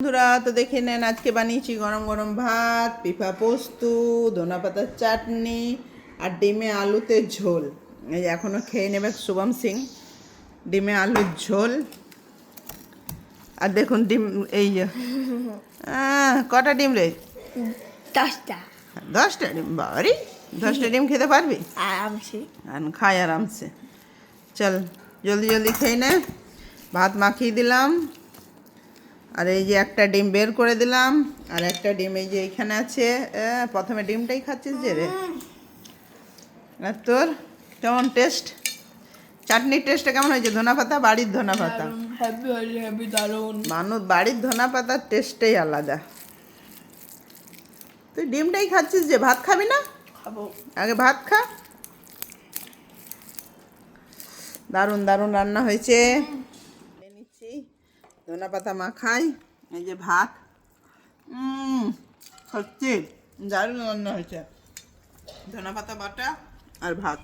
বন্ধুরা তো দেখে নেন, আজকে বানিয়েছি গরম গরম ভাত, পিঠা পোস্ত, ধনেপাতার চাটনি আর ডিমে আলুতে ঝোল। এই যে এখনও খেয়ে নেবে শুভম সিং। ডিমে আলুর ঝোল। আর দেখুন ডিম, এই যে কটা ডিম রে? 10টা। 10টা ডিম? বাবারি, 10টা ডিম খেতে পারবি? আরামসে। খাই আরামসে। চল জলদি জলদি খেয়ে নে। ভাত মাখিয়ে দিলাম, আর এই যে একটা ডিম বের করে দিলাম, আর একটা ডিম এই যে এইখানে আছে। প্রথমে ডিমটাই খাচ্ছিস যে রে। আর তোর কেমন টেস্ট? চাটনির টেস্টটা কেমন হয়েছে? ধনেপাতা, বাড়ির ধনেপাতা। হ্যাপি দারুন। মানুষ বাড়ির ধনেপাতার টেস্টটাই আলাদা। তুই ডিমটাই খাচ্ছিস যে, ভাত খাবি না? খাবো। আগে ভাত খা। দারুণ দারুণ রান্না হয়েছে। নিচ্ছি ধনেপাতা মাখাই। এই যে ভাত, সত্যি দারুণ রান্না হয়েছে। ধনেপাতা বাটা আর ভাত।